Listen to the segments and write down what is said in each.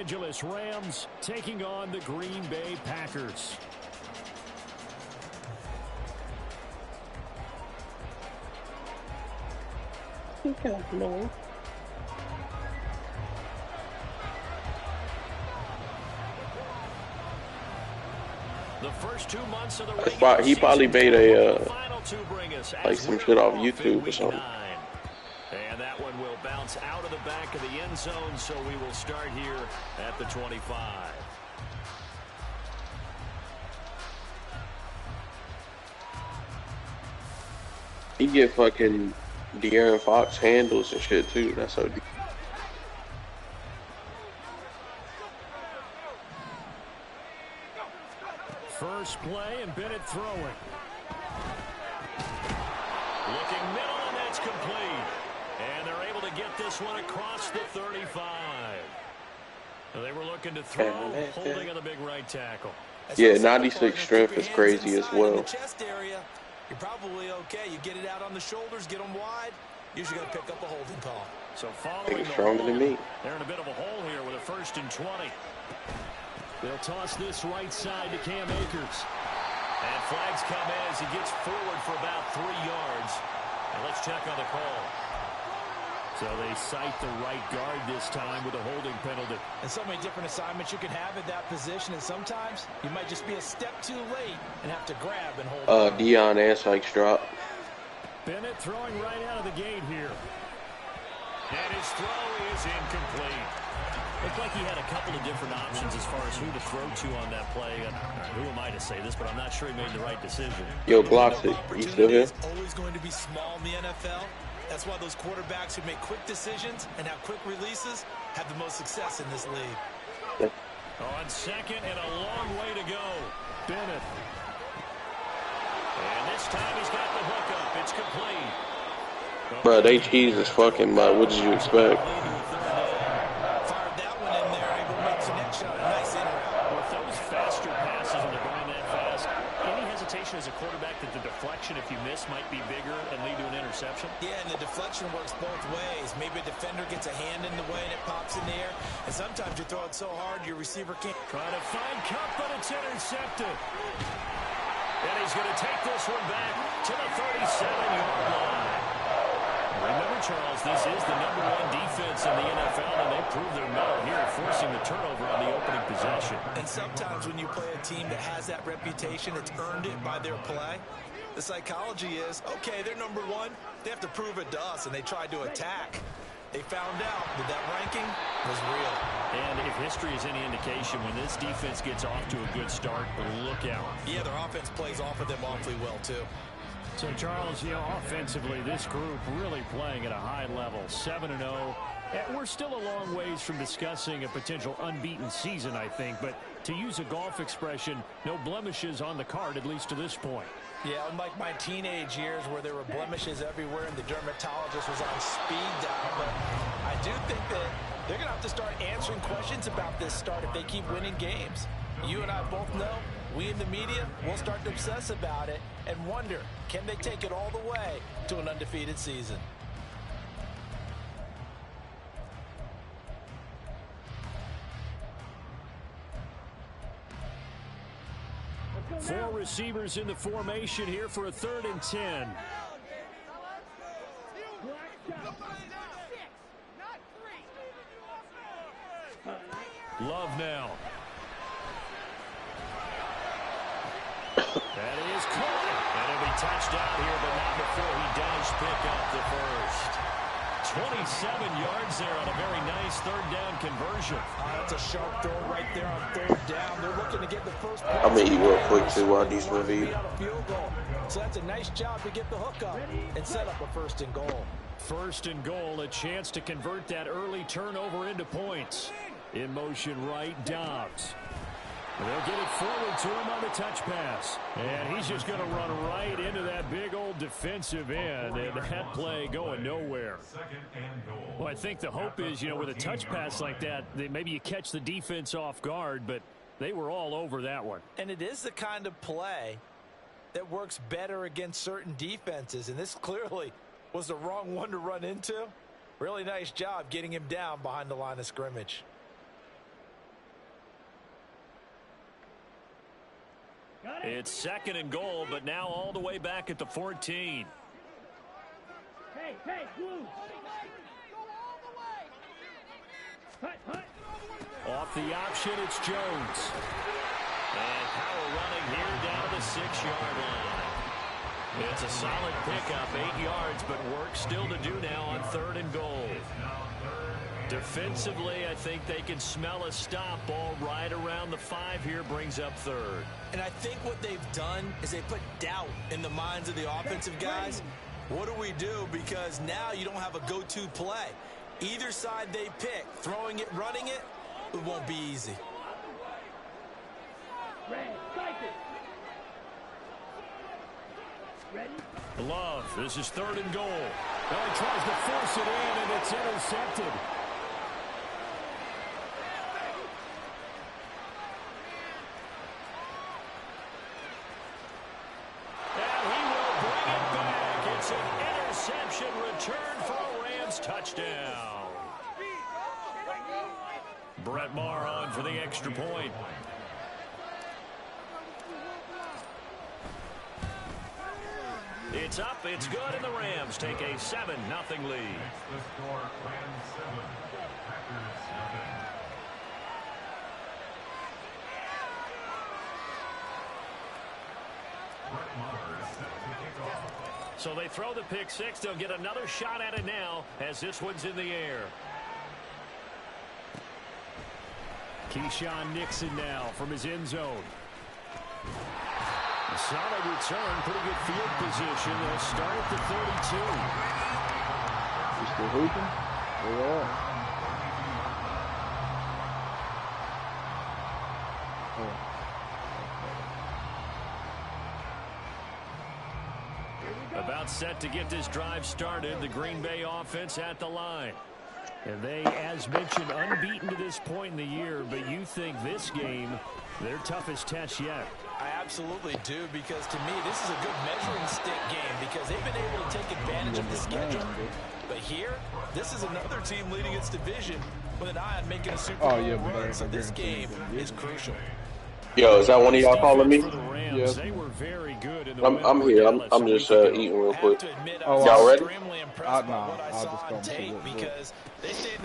Angeles Rams taking on the Green Bay Packers. Okay, no. The first 2 months of the He probably made a like some shit off YouTube or something. And that one will bounce out of the back of the end zone, so we will start here at the 25. He get fucking De'Aaron Fox handles and shit too. That's so deep. First play and Bennett throwing. Looking middle, and that's complete. And they're able to get this one across the 35. They were looking to throw, holding on the big right tackle. Yeah, 96 strength is crazy as well. You're probably okay. You get it out on the shoulders, get them wide. Usually going to pick up a holding call. So following the stronger than me. They're in a bit of a hole here with a 1st and 20. They'll toss this right side to Cam Akers. And flags come in as he gets forward for about 3 yards. And let's check on the call. So they cite the right guard this time with a holding penalty. And so many different assignments you can have at that position, and sometimes you might just be a step too late and have to grab and hold on. Deion and Sykes drop. Bennett throwing right out of the gate here. And his throw is incomplete. Looked like he had a couple of different options as far as who to throw to on that play. And who am I to say this, but I'm not sure he made the right decision. Yo, Glossic, you still here? It's always going to be small in the NFL. That's why those quarterbacks who make quick decisions and have quick releases have the most success in this league. On second and a long way to go. Bennett. And this time he's got the hook up. It's complete. Bro, they cheese is fucking, but what did you expect? Fired that one in there, able to make the next shot. A nice in route. With those faster passes when they're going that fast, any hesitation as a quarterback that the deflection, if you miss, might be bigger and lead to an interception? Yeah, and the deflection works both ways. Maybe a defender gets a hand in the way and it pops in the air. And sometimes you throw it so hard your receiver can't. Trying to find Kupp, but it's intercepted. And he's going to take this one back to the 37-yard line. Remember, Charles, this is the #1 defense in the NFL, and they proved their mettle here, forcing the turnover on the opening possession. And sometimes when you play a team that has that reputation, it's earned it by their play. The psychology is, okay, they're #1. They have to prove it to us, and they tried to attack. They found out that that ranking was real. And if history is any indication, when this defense gets off to a good start, look out. Yeah, their offense plays off of them awfully well, too. So, Charles, offensively, this group really playing at a high level, 7-0. And we're still a long ways from discussing a potential unbeaten season, I think. But to use a golf expression, no blemishes on the card, at least to this point. Yeah, unlike my teenage years where there were blemishes everywhere and the dermatologist was on speed dial. But I do think that they're going to have to start answering questions about this start if they keep winning games. You and I both know, we in the media will start to obsess about it and wonder, can they take it all the way to an undefeated season? Four receivers in the formation here for a 3rd and 10. Love now. That is caught. And it'll be touchdown here, but not before he does pick up the first. 27 yards there on a very nice 3rd down conversion. That's a sharp throw right there on 3rd down. They're looking to get the first. I'm going to eat real quick too while these review. So that's a nice job to get the hook up and set up a 1st and goal. 1st and goal, a chance to convert that early turnover into points. In motion right, Dobbs. They'll get it forward to him on the touch pass. And he's just going to run right into that big old defensive end. And that play going nowhere. Well, I think the hope is, with a touch pass like that, maybe you catch the defense off guard, but they were all over that one. And it is the kind of play that works better against certain defenses. And this clearly was the wrong one to run into. Really nice job getting him down behind the line of scrimmage. It's 2nd and goal, but now all the way back at the 14. Hey, Blue. Off the option, it's Jones. And power running here down to the 6-yard line. It's a solid pickup, 8 yards, but work still to do now on 3rd and goal. Defensively, I think they can smell a stop. Ball right around the 5 here, brings up 3rd. And I think what they've done is they put doubt in the minds of the offensive guys. What do we do? Because now you don't have a go-to play. Either side they pick, throwing it, running it, it won't be easy. Love, this is 3rd and goal. Well, he tries to force it in, and it's intercepted. And he will bring it back. It's an interception return for a Rams touchdown. Brett Maher on for the extra point. It's up, it's good, and the Rams take a 7-0 lead. So they throw the pick six. They'll get another shot at it now as this one's in the air. Keyshawn Nixon now from his end zone. A solid return, pretty good field position. They'll start at the 32. You still hooping? They are. About set to get this drive started. The Green Bay offense at the line. And they, as mentioned, unbeaten to this point in the year, but you think this game, their toughest test yet. I absolutely do, because to me, this is a good measuring stick game because they've been able to take advantage of the schedule. But here, this is another team leading its division with an eye on making a Super Bowl run. So this game is crucial. Yo, is that one of y'all calling me? Yeah. They were very good in the I'm here. I'm just eating real quick. Y'all ready?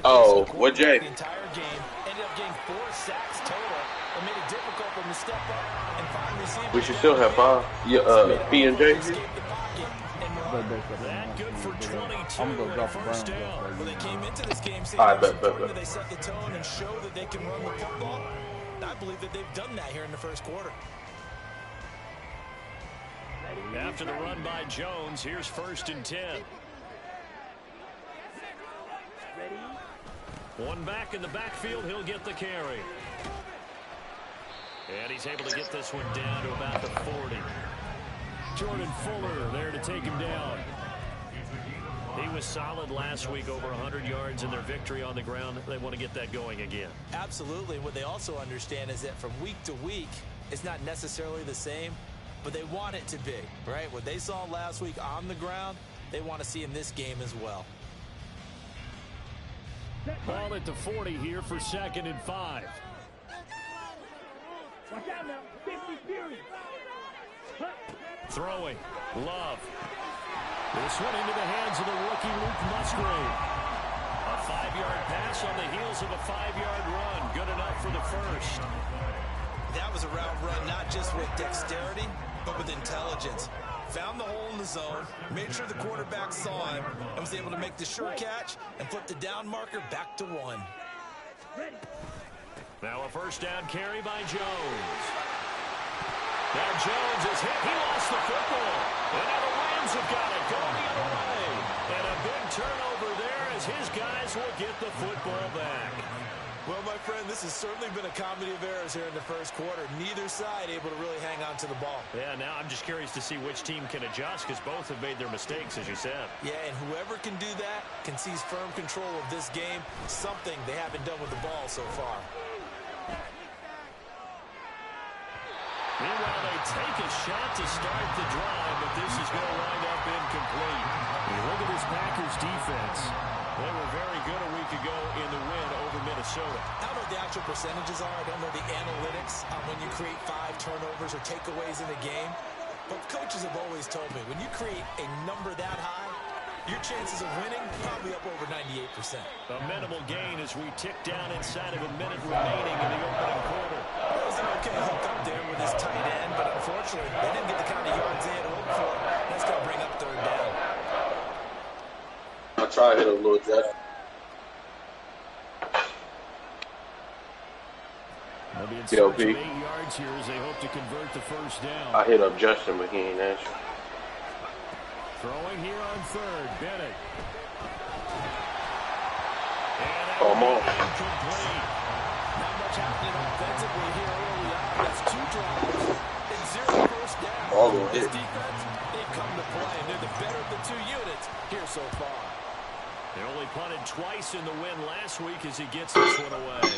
Oh, what Jay? The entire game ended up getting 4 sacks total and made it difficult for them to step up and find receivers. We should still have 5. Yeah, P and J. That good for 22 I'm gonna drop first down. Well, they came into this game saying they set the tone and show that they can run the football. I believe that they've done that here in the first quarter. After the run by Jones, here's 1st and 10. One back in the backfield, he'll get the carry. And he's able to get this one down to about the 40. Jordan Fuller there to take him down. He was solid last week, over 100 yards in their victory on the ground. They want to get that going again. Absolutely. What they also understand is that from week to week, it's not necessarily the same, but they want it to be, right? What they saw last week on the ground, they want to see in this game as well. Ball at the 40 here for 2nd and 5. Watch out now. 50 Fury. Throwing. Love. This one into the hands of the rookie Luke Musgrave. A 5-yard pass on the heels of a 5-yard run. Good enough for the first. That was a route run not just with dexterity, but with intelligence. Found the hole in the zone, made sure the quarterback saw him, and was able to make the sure catch and flip the down marker back to 1. Now a first down carry by Jones. Now Jones is hit. He lost the football. And now the Rams have got it going the other way. And a big turnover there as his guys will get the football back. Well, my friend, this has certainly been a comedy of errors here in the first quarter. Neither side able to really hang on to the ball. Yeah, now I'm just curious to see which team can adjust because both have made their mistakes, as you said. Yeah, and whoever can do that can seize firm control of this game, something they haven't done with the ball so far. Meanwhile, they take a shot to start the drive, but this is going to wind up incomplete. You look at this Packers defense. They were very good a week ago in the win over Minnesota. I don't know what the actual percentages are. I don't know the analytics on when you create 5 turnovers or takeaways in a game. But coaches have always told me, when you create a number that high, your chances of winning probably up over 98%. A minimal gain as we tick down inside of a minute remaining in the opening quarter. It was an okay hook up there with his tight end, but unfortunately, they didn't get the kind of yards they had hoped for. That's going to bring up 3rd down. I'll try to hit a little jet. They'll be in Yo, search of 8 P. yards here as they hope to convert the first down. I hit up Justin, but he ain't answer. Throwing here on 3rd, Bennett. Come on. Incomplete. Not much happening offensively here early on. That's 2 drives and 0 first down. All gonna This hit. defense, they've come to play, and they're the better of the 2 units here so far. They only punted twice in the win last week as he gets this one away.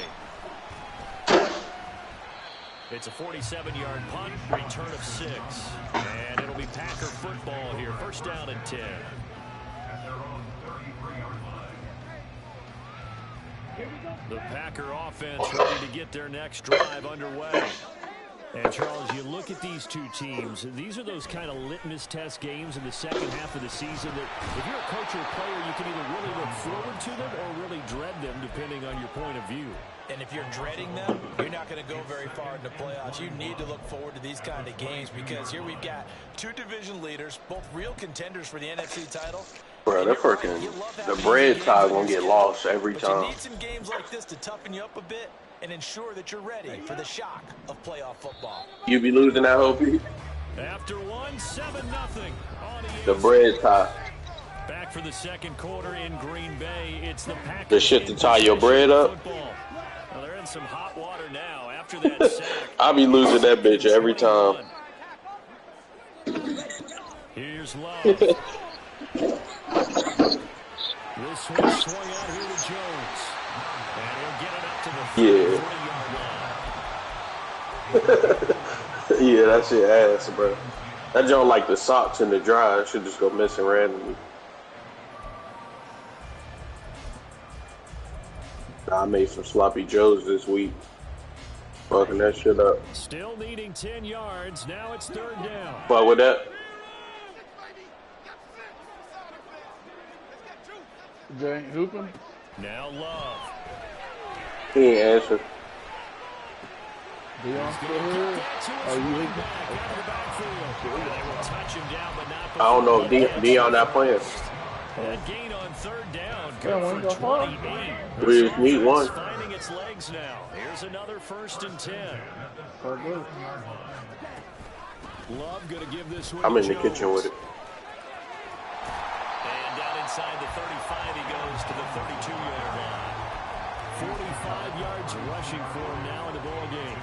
It's a 47-yard punt, return of 6. And it'll be Packer football here. First down and 10. The Packer offense ready to get their next drive underway. And, Charles, you look at these two teams, these are those kind of litmus test games in the second half of the season that if you're a coach or a player, you can either really look forward to them or really dread them depending on your point of view. And if you're dreading them, you're not going to go very far in the playoffs. You need to look forward to these kind of games because here we've got 2 division leaders, both real contenders for the NFC title. Bro, they're freaking, the bread tie gonna get lost every But time. you need some games like this to toughen you up a bit and ensure that you're ready for the shock of playoff football. You be losing that whole piece? After one, 7-0. The bread tie. Back for the second quarter in Green Bay. It's the Packers. The shit to tie your bread up? Football. Well, they're in some hot water now after that sack. I be losing that bitch every time. Here's Love. This one swung out here to Jones. And he'll get it up to the 33-yard line. Yeah, that shit ass, bro. That joint like the socks in the dry. It should just go missing randomly. I made some sloppy joes this week. Fucking that shit up. Still needing 10 yards. Now it's 3rd down. But with that, Jay hooping. Now Love. he ain't answer. Dion still here? Oh, you hooping? I don't know if Dion not playing. That gain on 3rd down. Yeah, Good one for go 28. We just need one. It's finding its legs now. Here's another 1st and 10. Oh, good. Love going to give this one I'm to in the Jones. kitchen with it. And down inside the 35, he goes to the 32-yard line. 45 yards rushing for him now in the ball game.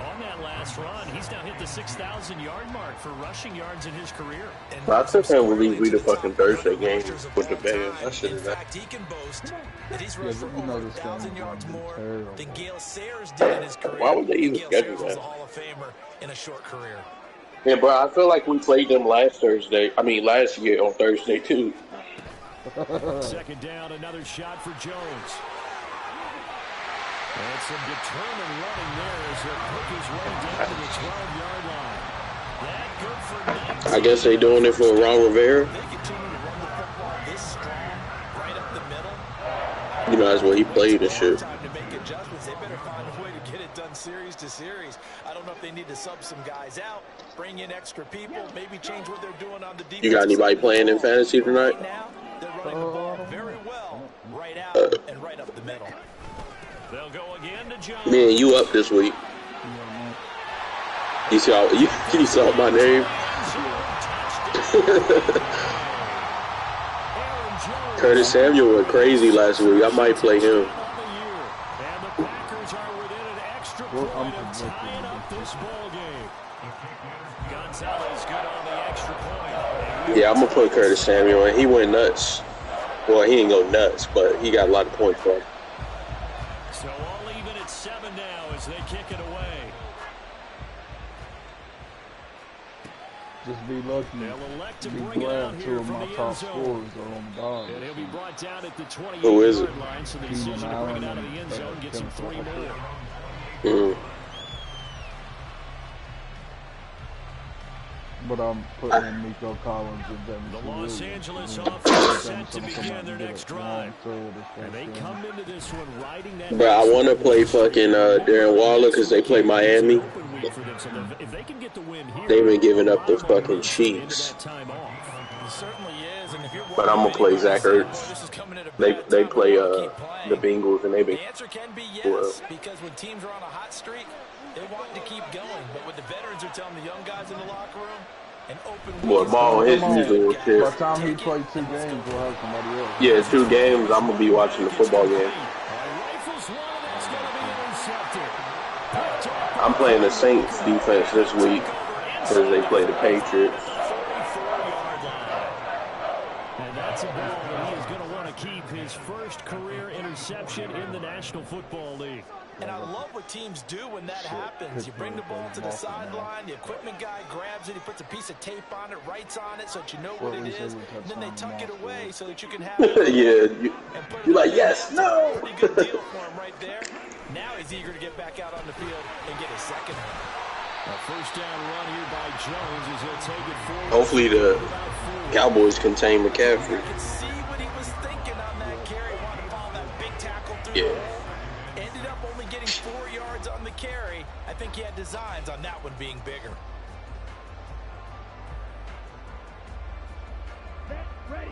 On that last run, he's now hit the 6,000-yard mark for rushing yards in his career. I still can't believe we the fucking Thursday game with the Bears. That shit In is that. fact, he can boast that he's rushed Yeah, for but you know over this 1,000 game's yards gonna be more terrible. than Gale Sayers did in his career. Why would they even Gale schedule Sayers was that? a Hall of Famer in a short career. Yeah, bro, I feel like we played them last year on Thursday too. 2nd down, another shot for Jones. And some determined running there as he'll pick his way down to the 12-yard line. That good for 19. I guess they doing it for Ron Rivera. They continue to run the football this strong, right up the middle. You know, that's what he played and shit. Time to make adjustments. They better find a way to get it done series to series. I don't know if they need to sub some guys out, bring in extra people, maybe change what they're doing on the defense. You got anybody playing in fantasy tonight? Right now, they're running the ball very well, right out and right up the middle. They'll go again to Jones. Man, you up this week? You saw my name. Curtis Samuel went crazy last week. I might play him. And the Packers are within an extra point of tying up this ball game. Gonzalez good on the extra point. Yeah, I'm gonna put Curtis Samuel in. He went nuts. Well, he didn't go nuts, but he got a lot of points for him. So all even at 7 now as they kick it away. Just be lucky. They'll elect to Be bring it out glad two here of from my the top end zone. scorers are on the bottom. And he'll be brought down at the Who is it? 28-yard line, so the Keenan decision to bring it Allen out of the end zone and gets him Kevin 3 more. Mm. But I'm putting in Nico Collins and James The Los Angeles Williams. offense set to begin their next drive. And they come into this one riding that. But I want to play fucking Darren Waller because they play Miami. If they can get the win here, They've been giving up the fucking Chiefs. But I'm gonna play Zach Ertz. They play the Bengals and they been. The answer can be yes, because when teams are on a hot streak, they want to keep going. But what the veterans are telling the young guys in the locker room, an open Boy, ball his usual By shit. the time he played 2 games, we'll have somebody else. Yeah, 2 games. I'm gonna be watching the football game. I'm playing the Saints defense this week because they play the Patriots. And that's a ball that he is going to want to keep his first career interception in the National Football League. And I love what teams do when that happens. You bring the ball to the sideline, the equipment guy grabs it, he puts a piece of tape on it, writes on it so that you know what it is, and then they tuck it away so that you can have it. Yeah, you're like, yes, no. Pretty good deal for him right there. Now he's eager to get back out on the field and get his second one. A first down run here by Jones as he'll take it forward. Hopefully the Cowboys contain McCaffrey. I can see what he was thinking on that carry. Wanted to follow that big tackle through Yeah. the hole. Ended up only getting 4 yards on the carry. I think he had designs on that one being bigger.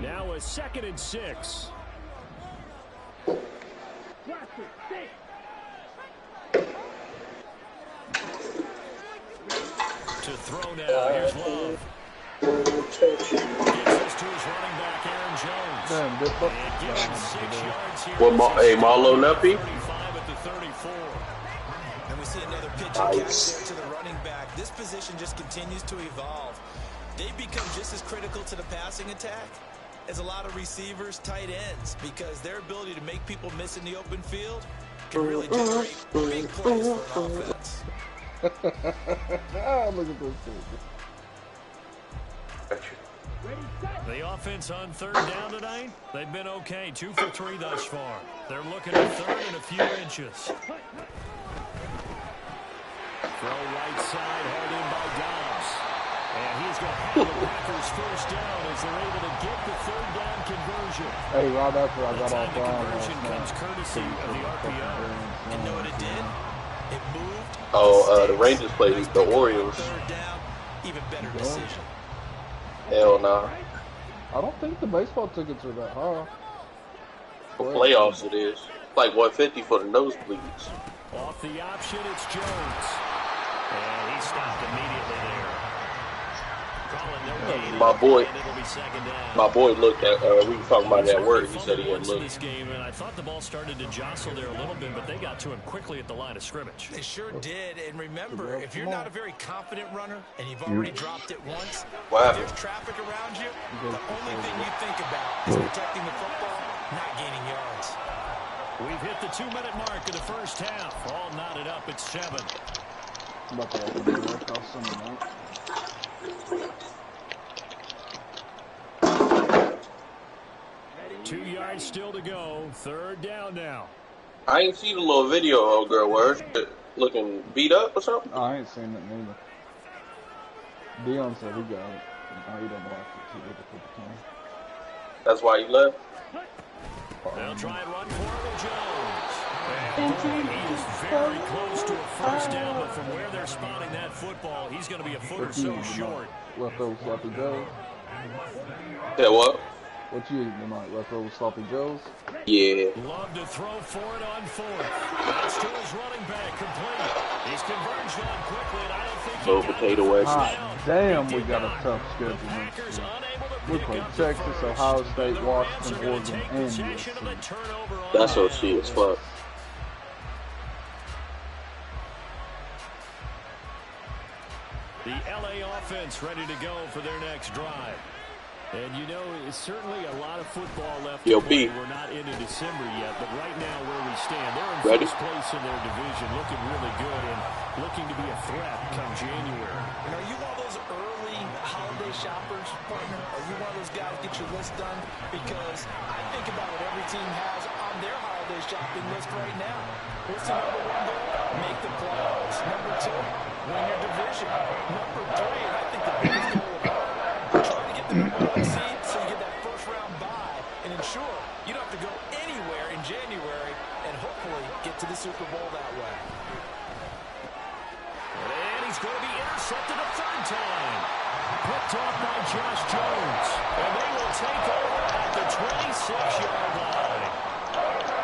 Now a 2nd and 6. To throw now, here's Love. Gets this to his running back, Aaron Jones. Damn, good fuck. And gives him 6 yards here. What, hey, Marlo Nuppy? 35 at the 34. And we see another pitch Nice. catch there to the running back. This position just continues to evolve. They become just as critical to the passing attack as a lot of receivers, tight ends, because their ability to make people miss in the open field can really generate big plays for an offense. Look at this thing. The offense on 3rd down tonight, they've been okay. 2 for 3 thus far. They're looking at 3rd and a few inches. Throw right side, hard in by Dobbs. And he's going to have the Packers first down as they're able to get the 3rd down conversion. Hey, right after I got The off line conversion last comes night. courtesy of the RPO. And know what it did? It moved. Oh, the Rangers play the Orioles. 3rd down, even better decision. Hell nah. I don't think the baseball tickets are that high. For playoffs it is. Like 150 for the nosebleeds. Off the option, it's Jones. And he stopped immediately there. Calling no gain. My boy. And it'll be 2nd down. My boy looked at, we were talking about it at work. He said he hadn't Once in looked. this game, and I thought the ball started to jostle there a little bit, but they got to him quickly at the line of scrimmage. They sure did. And remember, if you're not a very confident runner and you've already dropped it once, Wow. if there's traffic around you, the only thing you think about is protecting the football, not gaining yards. We've hit the 2-minute mark of the first half. All knotted up at 7. About to have to do that off Sunday night. 2 yards still to go. 3rd down now. I ain't see the little video, old girl, where her looking beat up or something. Oh, I ain't seen it neither. Dion said he got it. No, he didn't watch it. He did it for the time. That's why he left. They'll try and run for it with Jones. And boy, he is very close to a first down, but from where they're spotting that football, he's going to be a foot or so short. Leftover sloppy joes. Yeah, what? What you eating tonight? Leftover sloppy joes? Yeah. Love to throw for it on 4th. That's to his running back, complete. He's converged on quickly, and I don't think he Little got potato it. wedge. Ah, damn, we got a tough schedule next year. We play Texas, Ohio State, Washington, Oregon, and USC. That's OC as fuck. The LA offense ready to go for their next drive. And you know, it's certainly a lot of football left Yo, to play. B. We're not into December yet, but right now where we stand, they're in Ready? first place in their division, looking really good and looking to be a threat come January. And are you one of those early holiday shoppers, partner? Are you one of those guys get your list done? Because I think about what every team has on their holiday shopping list right now. What's the number one goal? Make the playoffs. Number two, win your division. Number three, and I think the biggest goal of all, try to get the number one seed so you get that first round bye and ensure you don't have to go anywhere in January and hopefully get to the Super Bowl that way. And he's going to be intercepted a third time. Picked off by Josh Jones. And they will take over at the 26-yard line.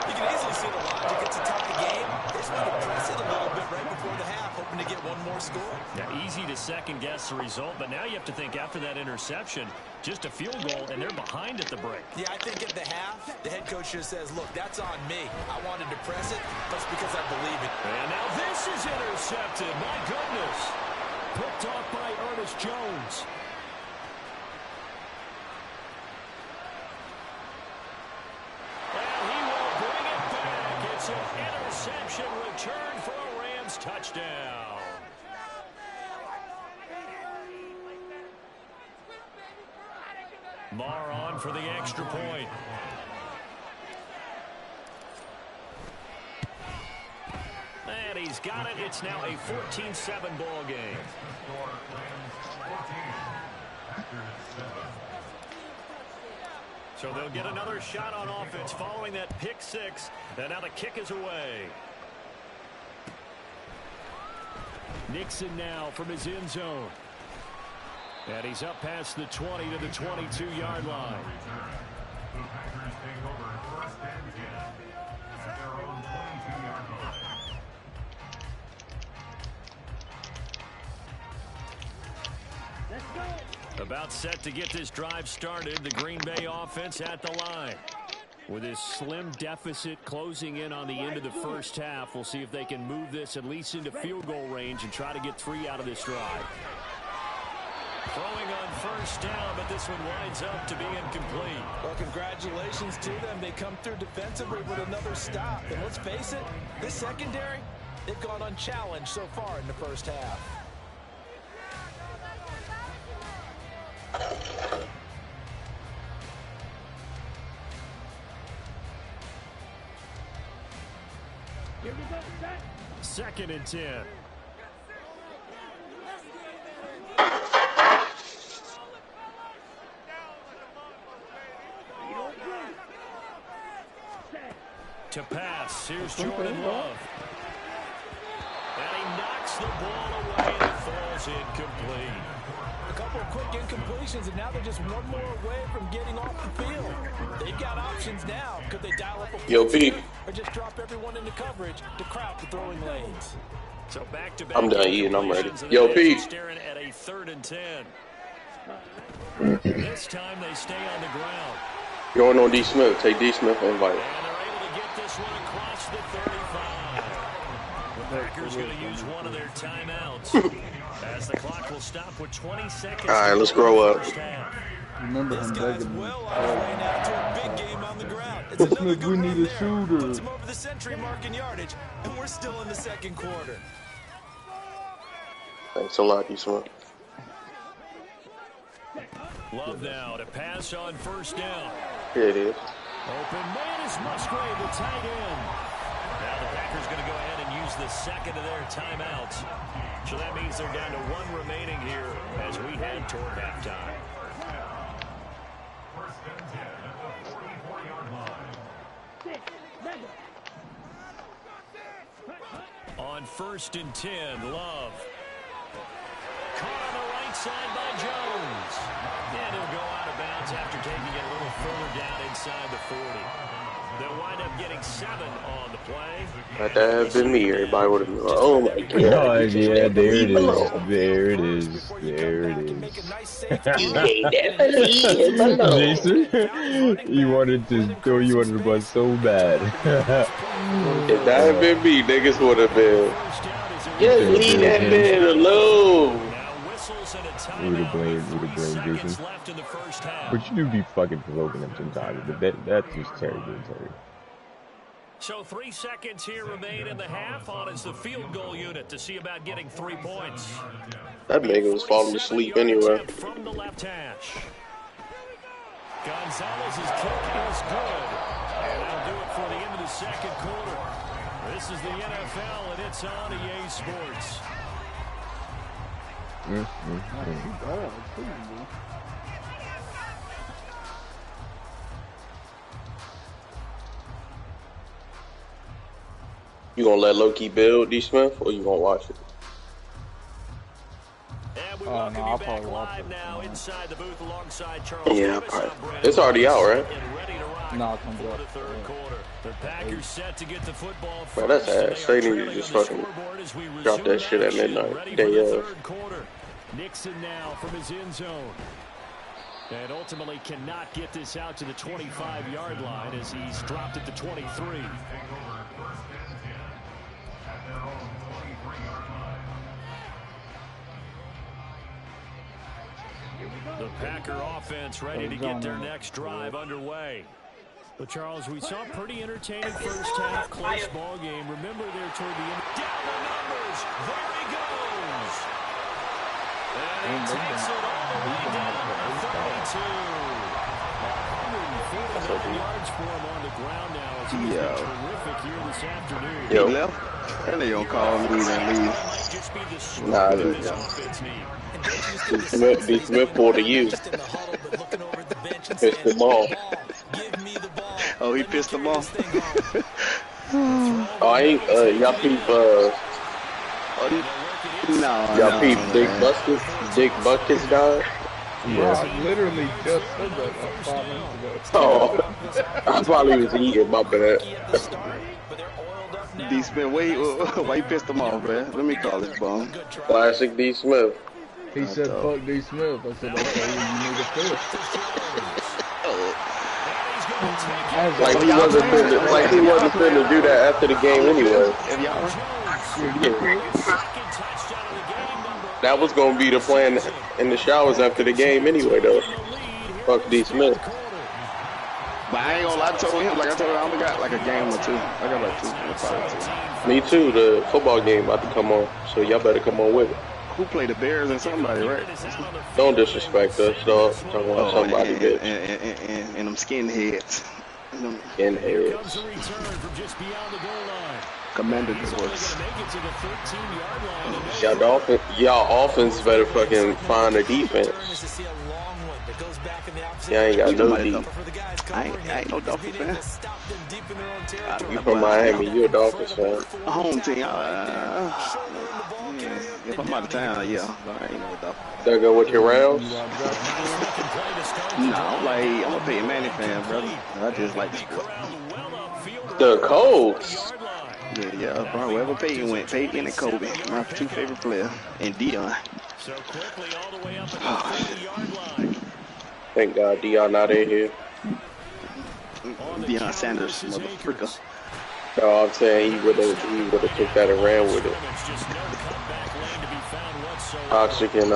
You can easily see the logic. It's a tie game. They just want to press it a little bit right before the half, hoping to get one more score. Now, easy to second-guess the result, but now you have to think after that interception, just a field goal, and they're behind at the break. Yeah, I think at the half, the head coach just says, look, that's on me. I wanted to press it, but it's because I believe it. And now this is intercepted. My goodness. Picked off by Ernest Jones. And he will bring it back. It's an interception return for a Rams touchdown. Marr on for the extra point. And he's got it. It's now a 14-7 ball game. So they'll get another shot on offense following that pick six. And now the kick is away. Nixon now from his end zone. And he's up past the 20 to the 22-yard line. About set to get this drive started. The Green Bay offense at the line. With his slim deficit closing in on the end of the first half, we'll see if they can move this at least into field goal range and try to get 3 out of this drive. Throwing on first down, but this one winds up to be incomplete. Well, congratulations to them. They come through defensively with another stop. And let's face it, this secondary, they've gone unchallenged so far in the first half. Here we go, set. 2nd and 10. To pass, here's Jordan Love. And he knocks the ball away and it falls incomplete. A couple of quick incompletions, and now they're just one more away from getting off the field. They've got options now. Could they dial up a Yo, Pete. or just drop everyone into coverage to crowd the throwing lanes? So back-to-back. I'm done eating. I'm ready. Yo, Pete. Staring at a 3rd and 10. This time they stay on the ground. Going on D. Smith. Take D. Smith and invite him. And they're able to get this one across the 35. The Packers going to use one of their timeouts as the clock will stop with 20 seconds. All right, let's grow up. Remember him begging me. Well on his way now to a big game on the ground. It's Smith, another good we need run a there. shooter. Puts him over the century mark in yardage, and we're still in the second quarter. Thanks a lot, D. Smith. Love now to pass on first down. Here it is. Open man is Musgrave, the tight end. Now the Packers going to go ahead and use the second of their timeouts. So that means they're down to 1 remaining here as we head toward halftime. On 1st and 10, Love. Caught on the right side by Jones. And he'll go out of bounds after taking it a little further down inside the 40. They'll wind up getting 7 on the play. Had that have been me, everybody would have been like, oh my God. Oh, yeah, there it is. There it is. There it is. You ain't never leave alone. Jason, you wanted to throw you under the bus so bad. If that had been me, niggas would have been. Just leave that man alone. Who to blame, Jason. But you do be fucking provoking him sometimes. But that's just Terry being Terry. So 3 seconds here remain in the half. On is the field goal unit to see about getting 3 points. That nigga was falling asleep anyway. From the left hash. Gonzalez's kick is good. And that'll do it for the end of the second quarter. This is the NFL, and it's on EA Sports. You gonna let Loki build D. Smith, or you gonna watch it? No, I'll probably watch it. Now inside the booth alongside Charles Davis. It's already out, right? No, it's on the third quarter. The Packers set to get the football. Bro, that's ass. They need to just fucking drop that shit at midnight. Day of. Nixon now from his end zone. And ultimately cannot get this out to the 25-yard line as he's dropped at the 23. The Packer offense ready to get their next drive underway. But Charles, we saw a pretty entertaining first half, close ball game. Remember there toward the end. Down the numbers. There he goes. And he takes it all the way down to 32. 149 yards for him on the ground now. It's been terrific here this afternoon. He left? And they don't call him leave and leave. Nah, D. Smith pulled a U. Pissed him off. Oh, he pissed him off. Oh, I ain't, y'all peep, y'all peep Dick Buckets died? Yeah, I literally just said that like 5 minutes ago. Oh, I probably was eating, my bad. D. Smith, why you pissed him off, man? Let me call this bum. Classic D. Smith. He said, fuck D. Smith. I said, okay, you need a fist. Like he wasn't finna do that after the game anyway. That was gonna be the plan in the showers after the game anyway, though. Fuck D. Smith. But I ain't gonna lie, I told him, I only got like a game or two. I got like 2. Me too. The football game about to come on, so y'all better come on with it. Who played the Bears and somebody, right? Don't disrespect us, dog. Talking about somebody, bitch. And them skinheads. Skinheads. Commander divorce. Y'all offense better fucking find a defense. Y'all ain't got no defense. I ain't no Dolphins fan. You from Miami, you a Dolphins fan. Home team. If I'm out of town, yeah. I ain't no Dolphins. That go with your rounds? No, I'm a Peyton Manning fan, brother. I just like the sport. The Colts. Yeah, bro. Wherever Peyton went, Peyton and Kobe, my 2 favorite players, and Deion. Thank God Deion not in here. Deion Sanders, motherfucker. No, I'm saying he would have took that and ran with it. Toxic and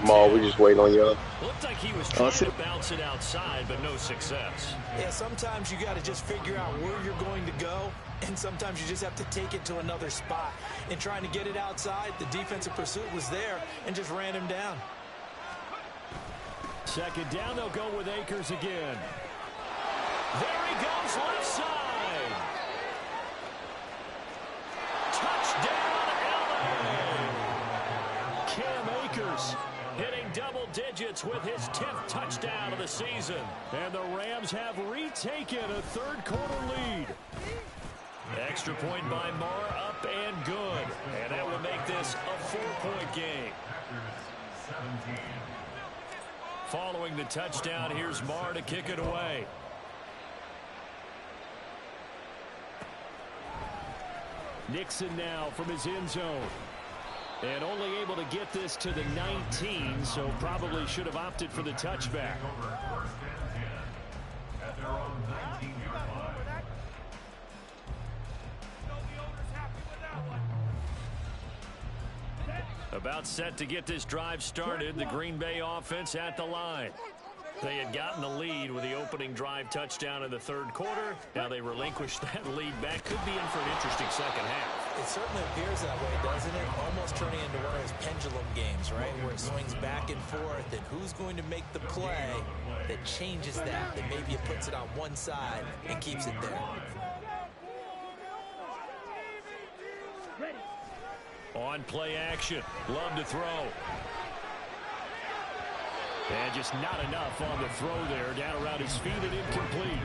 Maul, we just wait on y'all. Looked like he was trying to bounce it outside, but no success. Yeah, sometimes you got to just figure out where you're going to go, and sometimes you just have to take it to another spot. And trying to get it outside, the defensive pursuit was there and just ran him down. Second down, they'll go with Akers again. There he goes, left side. Touchdown, LA. Cam Akers hitting double digits with his 10th touchdown of the season. And the Rams have retaken a third-quarter lead. Extra point by Marr, up and good. And that will make this a 4-point game. Following the touchdown, here's Marr to kick it away. Nixon now from his end zone. And only able to get this to the 19, so probably should have opted for the touchback. About set to get this drive started. The Green Bay offense at the line. They had gotten the lead with the opening drive touchdown in the third quarter. Now they relinquished that lead back. Could be in for an interesting second half. It certainly appears that way, doesn't it? Almost turning into one of those pendulum games, right? Where it swings back and forth, and who's going to make the play that changes that maybe it puts it on one side and keeps it there. On play action. Love to throw. And just not enough on the throw there. Down around his feet and incomplete.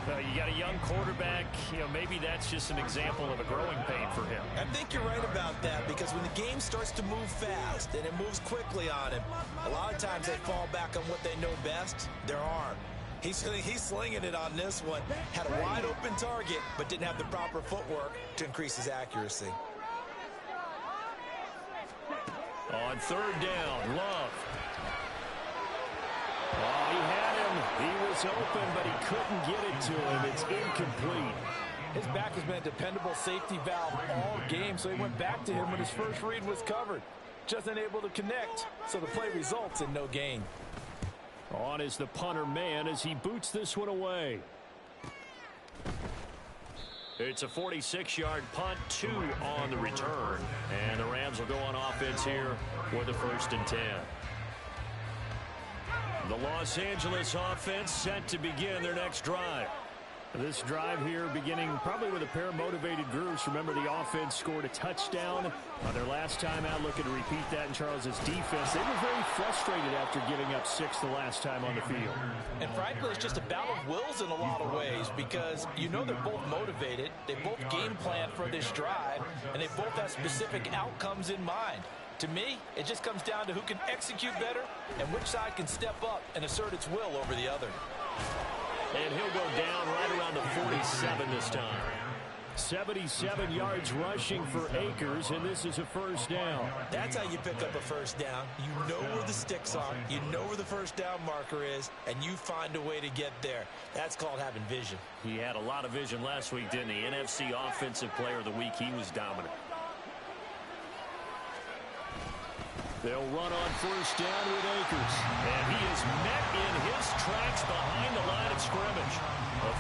You got a young quarterback. Maybe that's just an example of a growing pain for him. I think you're right about that, because when the game starts to move fast and it moves quickly on him, a lot of times they fall back on what they know best, their arm. He's slinging it on this one. Had a wide open target, but didn't have the proper footwork to increase his accuracy. On third down, Love. Oh, he had him. He was open, but he couldn't get it to him. It's incomplete. His back has been a dependable safety valve all game, so he went back to him when his first read was covered. Just unable to connect, so the play results in no gain. On is the punter man as he boots this one away. It's a 46-yard punt, 2 on the return. And the Rams will go on offense here with a 1st and 10. The Los Angeles offense set to begin their next drive. This drive here beginning probably with a pair of motivated groups. Remember, the offense scored a touchdown on their last time out, looking to repeat that in Charles's defense. They were very frustrated after giving up 6 the last time on the field. And frankly, it's just a battle of wills in a lot of ways, because they're both motivated, they both game plan for this drive, and they both have specific outcomes in mind. To me, it just comes down to who can execute better and which side can step up and assert its will over the other. And he'll go down right around the 47 this time. 77 yards rushing for Akers, and this is a 1st down. That's how you pick up a 1st down. You know where the sticks are, you know where the 1st down marker is, and you find a way to get there. That's called having vision. He had a lot of vision last week, didn't he? NFC Offensive Player of the Week. He was dominant. They'll run on 1st down with Akers. And he is met in his tracks behind the line of scrimmage.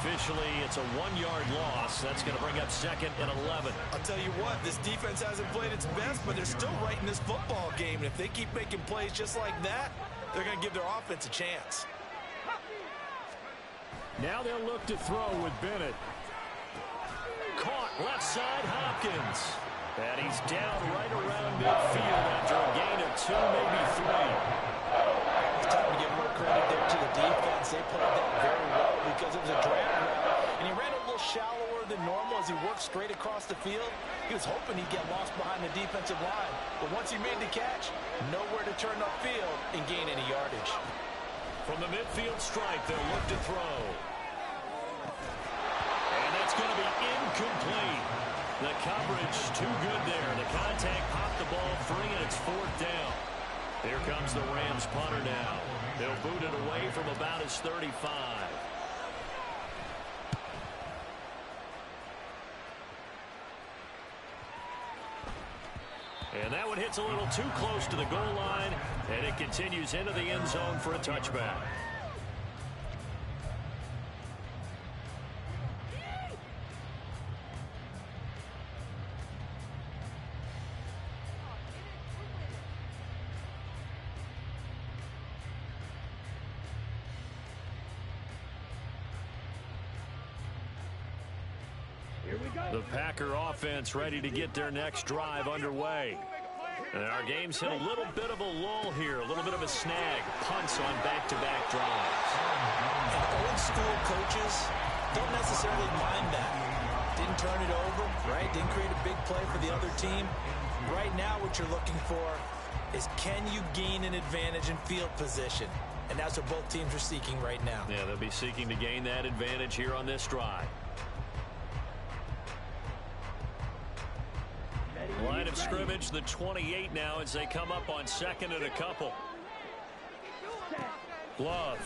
Officially, it's a 1-yard loss. That's going to bring up 2nd and 11. I'll tell you what, this defense hasn't played its best, but they're still right in this football game. And if they keep making plays just like that, they're going to give their offense a chance. Now they'll look to throw with Bennett. Caught left side, Hopkins. And he's down right around midfield after a gain of 2, maybe 3. It's time to give more credit there to the defense. They played that very well because it was a drag route. And he ran a little shallower than normal as he worked straight across the field. He was hoping he'd get lost behind the defensive line. But once he made the catch, nowhere to turn upfield and gain any yardage. From the midfield stripe, they'll look to throw. And that's going to be incomplete. The coverage too good there. The contact popped the ball free, and it's 4th down. Here comes the Rams punter now. They'll boot it away from about his 35. And that one hits a little too close to the goal line, and it continues into the end zone for a touchback. The Packer offense ready to get their next drive underway. And our game's hit a little bit of a lull here, a little bit of a snag. Punts on back-to-back drives. And old-school coaches don't necessarily mind that. Didn't turn it over, right? Didn't create a big play for the other team. Right now what you're looking for is, can you gain an advantage in field position? And that's what both teams are seeking right now. Yeah, they'll be seeking to gain that advantage here on this drive. Line of scrimmage, the 28 now as they come up on 2nd and a couple. Love.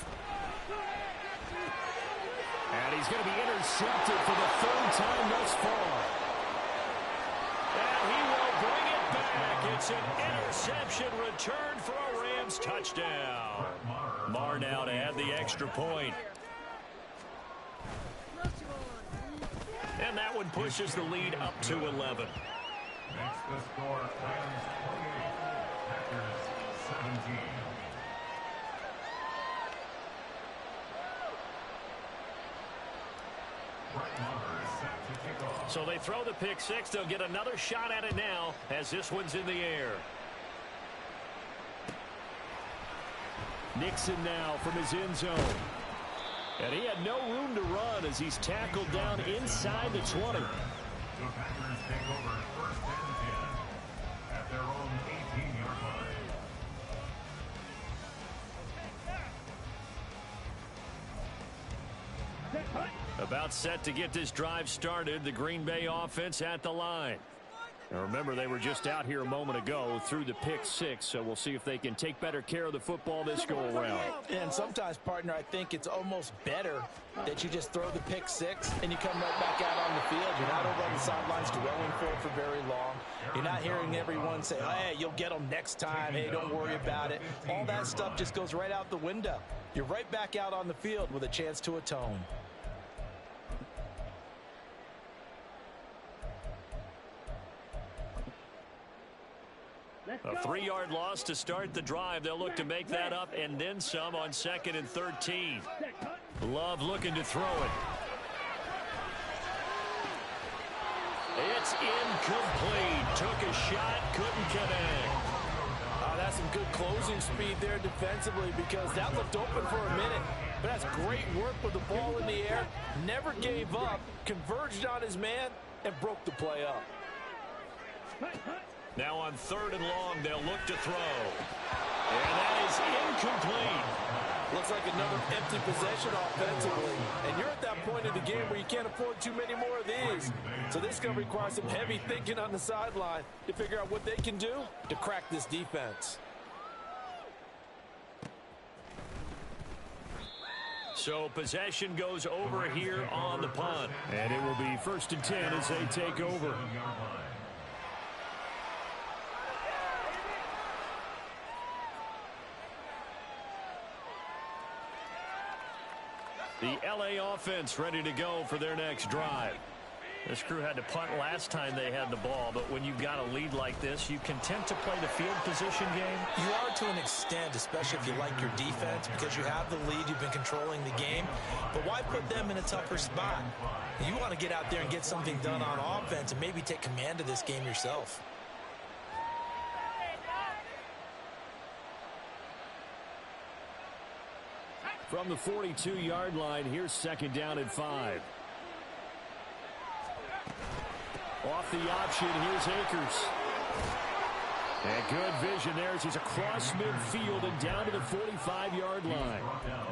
And he's going to be intercepted for the 3rd time thus far. And he will bring it back. It's an interception return for a Rams touchdown. Marr now to add the extra point. And that one pushes the lead up to 11. Next the score, Rams 28, Packers 17. So they throw the pick six. They'll get another shot at it now as this one's in the air. Nixon now from his end zone. And he had no room to run as he's tackled down inside the 20. The Packers take over first and 10 at their own 18-yard line. About set to get this drive started. The Green Bay offense at the line. Now remember, they were just out here a moment ago through the pick six, so we'll see if they can take better care of the football this go-around. And sometimes, partner, I think it's almost better that you just throw the pick six and you come right back out on the field. You're not over on the sidelines dwelling for it for very long. You're not hearing everyone say, hey, you'll get them next time. Hey, don't worry about it. All that stuff just goes right out the window. You're right back out on the field with a chance to atone. A 3-yard loss to start the drive. They'll look to make that up and then some on 2nd and 13. Love looking to throw it. It's incomplete. Took a shot, couldn't connect. That's some good closing speed there defensively because that looked open for a minute. But that's great work with the ball in the air. Never gave up, converged on his man, and broke the play up. Now on 3rd and long, they'll look to throw. And that is incomplete. Looks like another empty possession offensively. And you're at that point in the game where you can't afford too many more of these. So this is going to require some heavy thinking on the sideline to figure out what they can do to crack this defense. So possession goes over here on the punt. And it will be 1st and 10 as they take over. The LA offense ready to go for their next drive. This crew had to punt last time they had the ball, but when you've got a lead like this, you content to play the field position game? You are to an extent, especially if you like your defense, because you have the lead, you've been controlling the game. But why put them in a tougher spot? You want to get out there and get something done on offense and maybe take command of this game yourself. From the 42-yard line, here's 2nd down and 5. Off the option, here's Akers. And good vision there as he's across midfield and down to the 45-yard line.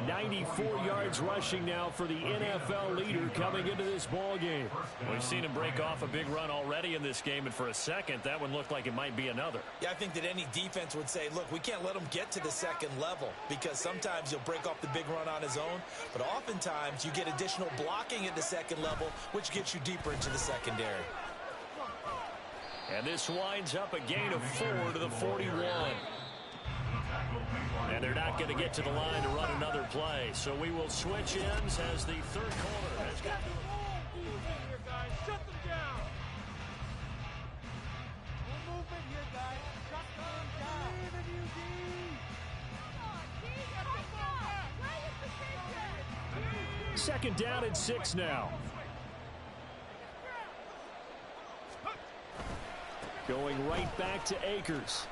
94 yards rushing now for the NFL leader coming into this ball game. We've seen him break off a big run already in this game, and for a second, that one looked like it might be another. Yeah, I think that any defense would say, look, we can't let him get to the 2nd level because sometimes he'll break off the big run on his own, but oftentimes you get additional blocking at the 2nd level, which gets you deeper into the secondary. And this winds up a gain of 4 to the 41. And they're not going to get to the line to run another play. So we will switch ends as the 3rd quarter has got Shut them down. No movement here, guys. Shut them down. Second down and 6 now. Going right back to Akers.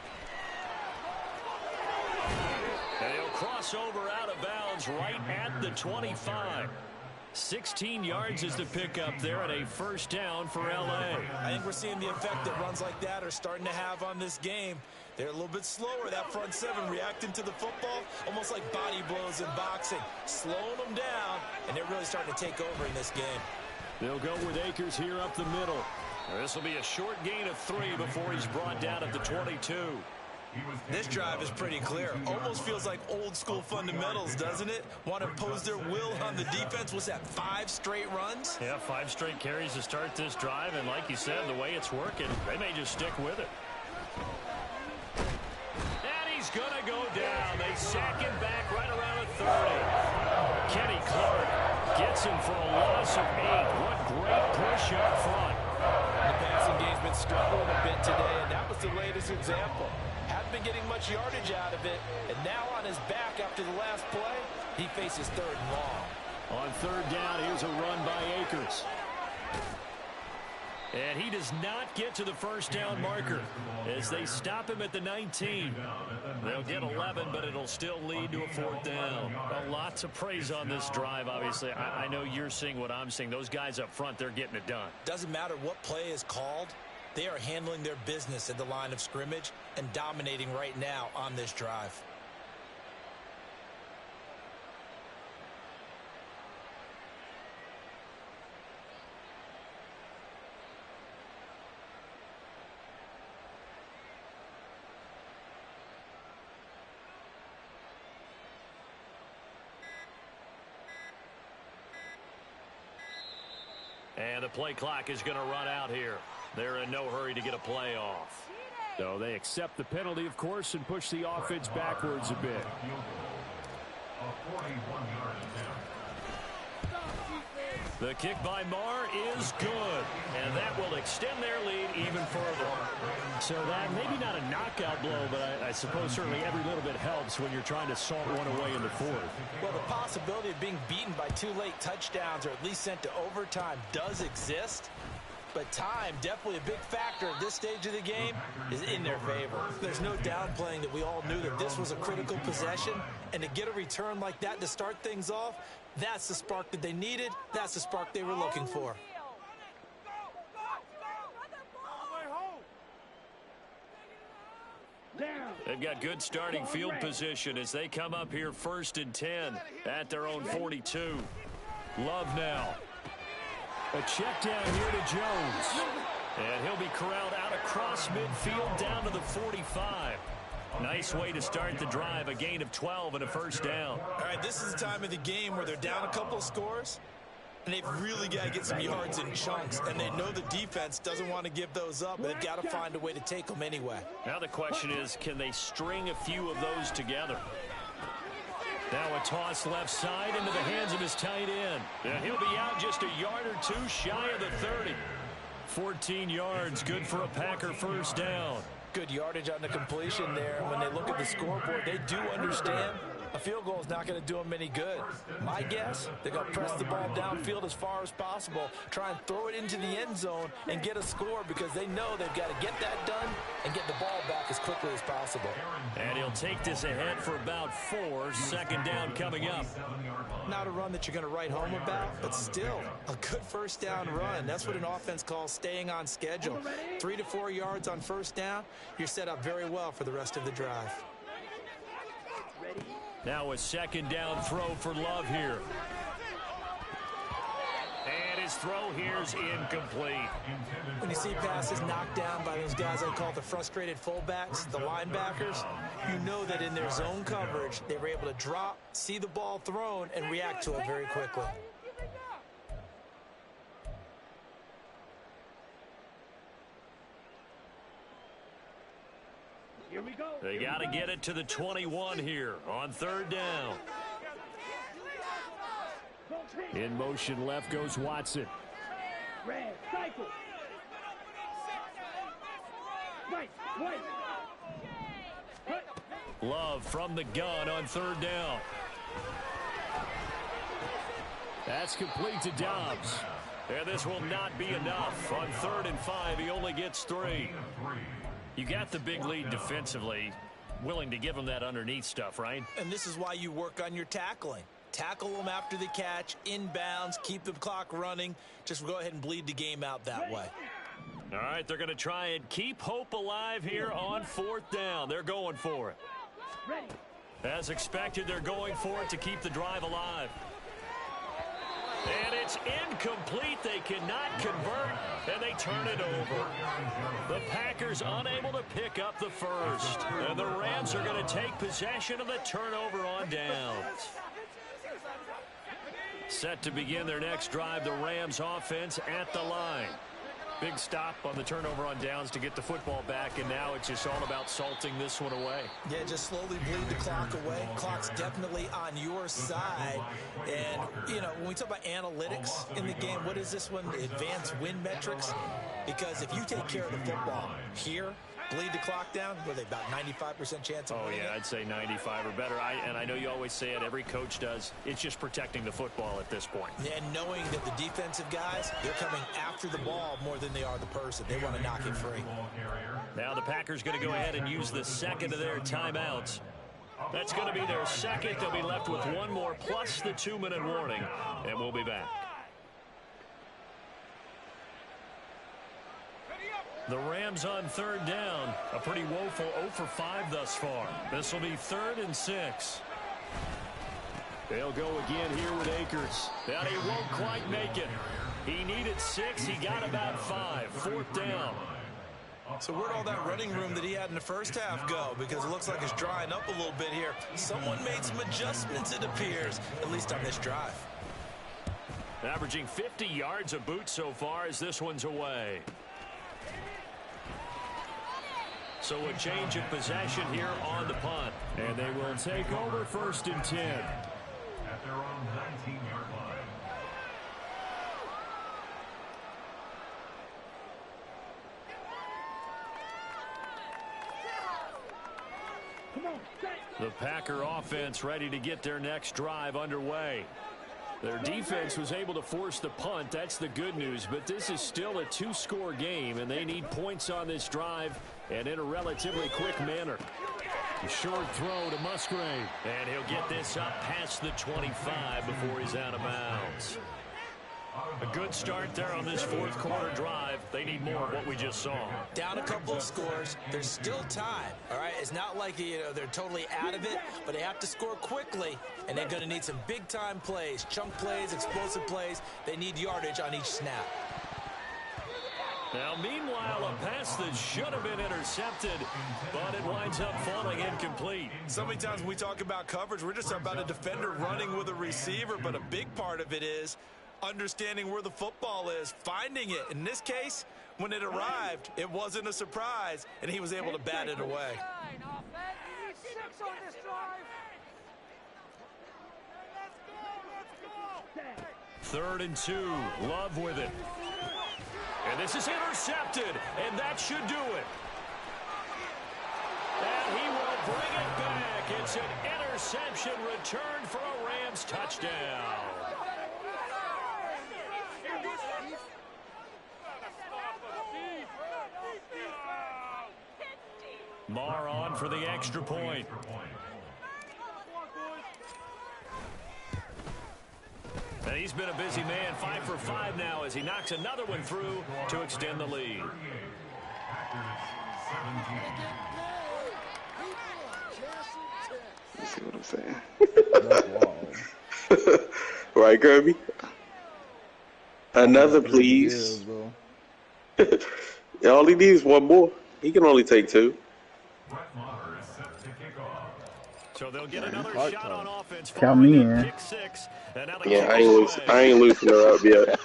And he'll cross over out of bounds right at the 25. 16 yards is the pickup there and a 1st down for LA. I think we're seeing the effect that runs like that are starting to have on this game. They're a little bit slower, that front 7, reacting to the football, almost like body blows in boxing, slowing them down, and they're really starting to take over in this game. They'll go with Akers here up the middle. This will be a short gain of 3 before he's brought down at the 22. This drive is pretty clear. Almost feels like old school fundamentals, doesn't it? Want to impose their will on the defense. What's that, 5 straight runs? Yeah, 5 straight carries to start this drive. And like you said, the way it's working, they may just stick with it. And he's going to go down. They sack him back right around the 30. Kenny Clark gets him for a loss of 8. What great push up front. The passing game's been struggling a bit today, and that was the latest example. Hadn't been getting much yardage out of it, and now on his back after the last play, he faces 3rd and long. On 3rd down, here's a run by Akers. And he does not get to the 1st down marker as they stop him at the 19. They'll get 11, but it'll still lead to a 4th down. Well, lots of praise on this drive, obviously. I know you're seeing what I'm seeing. Those guys up front, they're getting it done. Doesn't matter what play is called. They are handling their business at the line of scrimmage and dominating right now on this drive. And the play clock is going to run out here. They're in no hurry to get a play off. So they accept the penalty, of course, and push the offense backwards a bit. The kick by Marr is good, and that will extend their lead even further. So that maybe not a knockout blow, but I suppose certainly every little bit helps when you're trying to salt one away in the 4th. Well, the possibility of being beaten by 2 late touchdowns or at least sent to overtime does exist. But time, definitely a big factor at this stage of the game, is in their favor. There's no downplaying that we all knew that this was a critical possession. And to get a return like that to start things off, that's the spark that they needed. That's the spark they were looking for. They've got good starting field position as they come up here 1st and 10 at their own 42. Love now. A check down here to Jones. And he'll be corralled out across midfield down to the 45. Nice way to start the drive, a gain of 12 and a 1st down. All right, this is the time of the game where they're down a couple of scores, and they've really got to get some yards in chunks, and they know the defense doesn't want to give those up, but they've got to find a way to take them anyway. Now the question is, can they string a few of those together? Now a toss left side into the hands of his tight end. And he'll be out just a yard or 2 shy of the 30. 14 yards, good for a Packer 1st down. Good yardage on the completion there. When they look at the scoreboard, they do understand a field goal is not going to do them any good. My guess, they're going to press the ball downfield as far as possible, try and throw it into the end zone and get a score because they know they've got to get that done and get the ball back as quickly as possible. And he'll take this ahead for about 4. 2nd down coming up. Not a run that you're going to write home about, but still a good 1st down run. That's what an offense calls staying on schedule. 3 to 4 yards on 1st down, you're set up very well for the rest of the drive. Now a 2nd down throw for Love here. And his throw here's incomplete. When you see passes knocked down by those guys I call the frustrated fullbacks, the linebackers, you know that in their zone coverage, they were able to drop, see the ball thrown, and react to it very quickly. Here we go. They got to get it to the 21 here on 3rd down. In motion left goes Watson. Red, cycle. Right. Love from the gun on 3rd down. That's complete to Dobbs. And this will not be enough. On 3rd and 5, he only gets 3. You got the big lead defensively, willing to give them that underneath stuff, right? And this is why you work on your tackling. Tackle them after the catch, inbounds, keep the clock running. Just go ahead and bleed the game out that way. All right, they're going to try and keep hope alive here on 4th down. They're going for it. As expected, they're going for it to keep the drive alive. And it's incomplete. They cannot convert, and they turn it over. The Packers unable to pick up the 1st. And the Rams are going to take possession of the turnover on downs. Set to begin their next drive, the Rams offense at the line. Big stop on the turnover on downs to get the football back, and now it's just all about salting this one away. Yeah, just slowly bleed the clock away. Clock's definitely on your side. And, you know, when we talk about analytics in the game, what is this one? The advanced win metrics? Because if you take care of the football here, bleed the clock down, were they about 95% chance of winning? Oh, yeah, I'd say 95 or better. And I know you always say it, every coach does. It's just protecting the football at this point. And knowing that the defensive guys, they're coming after the ball more than they are the person. They want to knock it free. Now the Packers going to go ahead and use the second of their timeouts. That's going to be their second. They'll be left with one more plus the 2-minute warning, and we'll be back. The Rams on third down. A pretty woeful 0 for 5 thus far. This will be 3rd and 6. They'll go again here with Akers. And he won't quite make it. He needed 6. He got about 5. 4th down. So where'd all that running room that he had in the first half go? Because it looks like it's drying up a little bit here. Someone made some adjustments, it appears, at least on this drive. Averaging 50 yards a boot so far as this one's away. So a change of possession here on the punt. And they will take over 1st and 10. At their own 19-yard line. The Packer offense ready to get their next drive underway. Their defense was able to force the punt. That's the good news. But this is still a 2-score game, and they need points on this drive and in a relatively quick manner. A short throw to Musgrave. And he'll get this up past the 25 before he's out of bounds. A good start there on this 4th quarter drive. They need more of what we just saw. Down a couple of scores. There's still time, all right? It's not like, you know, they're totally out of it, but they have to score quickly, and they're going to need some big-time plays, chunk plays, explosive plays. They need yardage on each snap. Now, meanwhile, a pass that should have been intercepted, but it winds up falling incomplete. So many times when we talk about coverage, we're just talking about a defender running with a receiver, but a big part of it is understanding where the football is, finding it. In this case, when it arrived, it wasn't a surprise, and he was able to bat it away. 3rd and 2. Love with it. And this is intercepted, and that should do it. And he will bring it back. It's an interception return for a Rams touchdown. Marr on for the extra point. And he's been a busy man, 5 for 5 now as he knocks another one through to extend the lead. You see what I'm saying? Right, Kirby? Another, please. All he needs is one more. He can only take 2. So they'll get another shot on offense. Count me in. Pick 6. Yeah, I ain't loosening her up yet.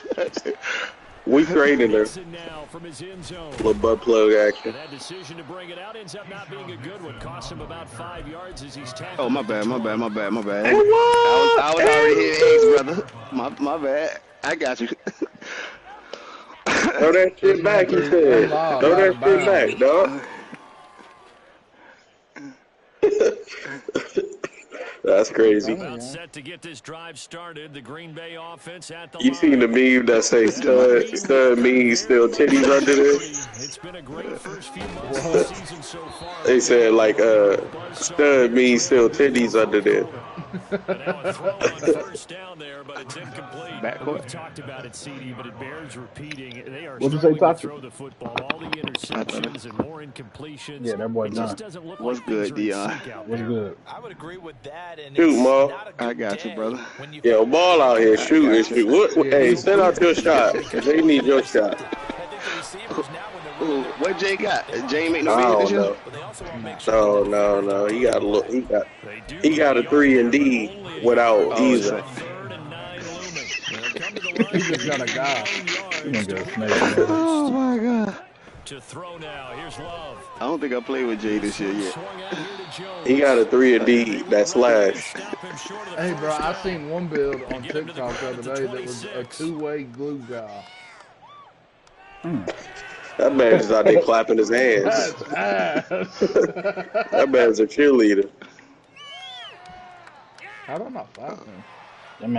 We grading her. Little butt plug action. That decision to bring it out ends up not being a good one. Cost him about 5 yards as he's tackled. Oh, my bad. Hey, I was what? already here, brother. My bad. I got you. Throw that shit back, he said. Throw that shit back, dog. That's crazy. About set to get this drive started. The Green Bay offense at the You seen the meme that say stud means still titties under this? It's been a great first few months of the season so far. They said like stud means still titties under there. And now a throw on first down there, but it's incomplete. Backcourt. We've talked about it, CD, but it bears repeating. They are What'd you say, struggling to Tati? throw the football. All the interceptions and more incompletions. Yeah, that boy It just done. doesn't look What's like good, things are in Dion? sync out What's there. good? I would agree with that. And Shoot, it's Ma. not a I good got you, day brother. when you Yo, ball out here shooting shit. Hey, send out your shot, cause they need your shot. I think the receivers now when they're Ooh, what Jay got? Jay ain't make no I video don't this year? know. but they also want to make sure No. He got a look. He got a 3 and D without either. Third and 9 looming. They'll come to the line. He just got a guy. Oh my God. To throw now. Here's Love. I don't think I played with Jay this year yet. He got a 3 and D. That's Slash. Hey, bro, I seen one build on TikTok the other day that was a two-way glue guy. That man is out there clapping his hands. That's ass. That man's a cheerleader. How did I not clap him?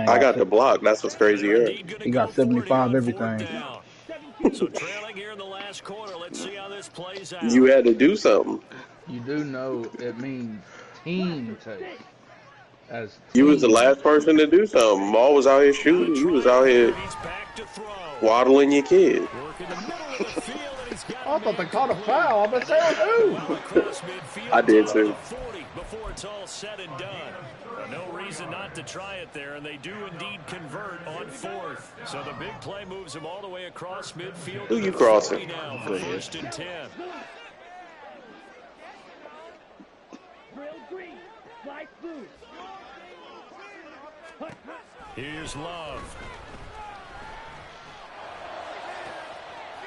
I got the block. That's what's crazy here. He got 75 everything. So trailing here in the last quarter. Let's see how this plays out. You had to do something. You do know it means team take. As You was the last person to do something. Maul was out here shooting. You was out here waddling your kid. I thought they caught a foul. I'm saying who? I did too. Before it's all said and done. No reason not to try it there, and they do indeed convert on fourth. So the big play moves them all the way across midfield. Who you crossing? Now for 1st and 10. Here's Love.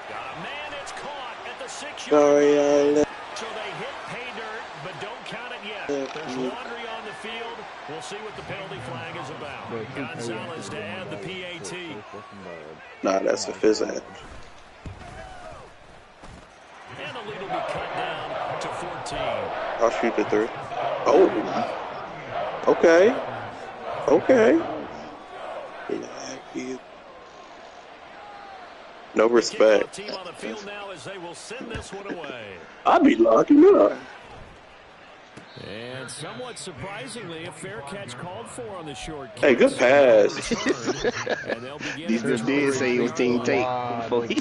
Got a man, it's caught at the 6-yard line. So they hit pay dirt, but don't count it yet. There's laundry on the field. We'll see what the penalty flag is about. Gonzalez to add the PAT. Nah, that's a phys ed. And the lead will be cut down to 14. I'll shoot the 3. Oh. Okay. Okay. No respect. Team on the field now as they will send this one away. I'd be locking up. And somewhat surprisingly, a fair catch called for on the short kick. Hey, good pass. These just did say he was team take before he.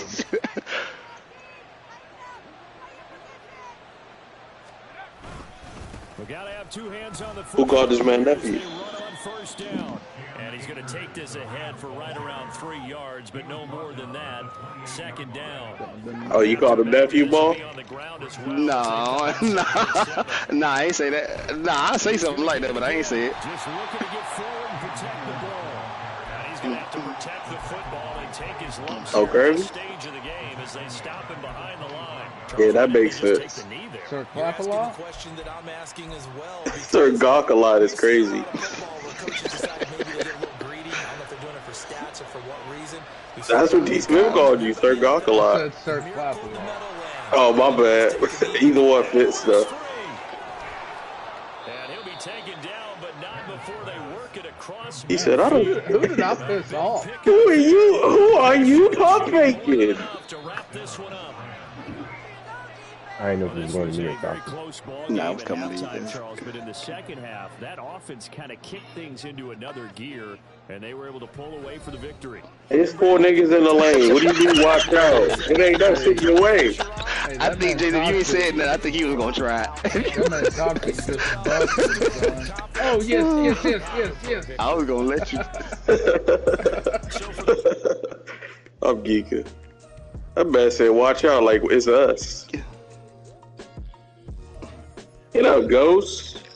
We gotta have two hands on the Who called this man nephew? First down. And he's going to take this ahead for right around 3 yards, but no more than that. 2nd down. Oh, you called him nephew, ball? No, I ain't say that. Nah, I say something like that, but I ain't say it. Just looking to get forward and protect the ball. And he's going to have to protect the football and take his lumps at the stage of the game as they stop him behind the line. Yeah, that makes sense. Sir Clap-a-Lot? Sir Gawk-a-Lot is crazy. That's what D. Smith called you, Sir Gawk-a-Lot. Sir Clap-a-Lot. Oh, my bad. Either one fits, though. And he'll be taken down, but not before they work it across. He said, I don't. Who did I piss off? Who are you? Who are you pump faking? To wrap this one up. I didn't know if it was going to be a doctor. Nah, I was coming to you. Charles, but in the second half, that offense kind of kicked things into another gear, and they were able to pull away for the victory. There's 4 niggas in the lane. What do you mean, watch out? It ain't that shit your way. Hey, I think, Jason, if you ain't said that, I think he was going to try Oh, yes. I was going to let you. I'm geeking. That man said, watch out, like it's us. Get up, Ghost.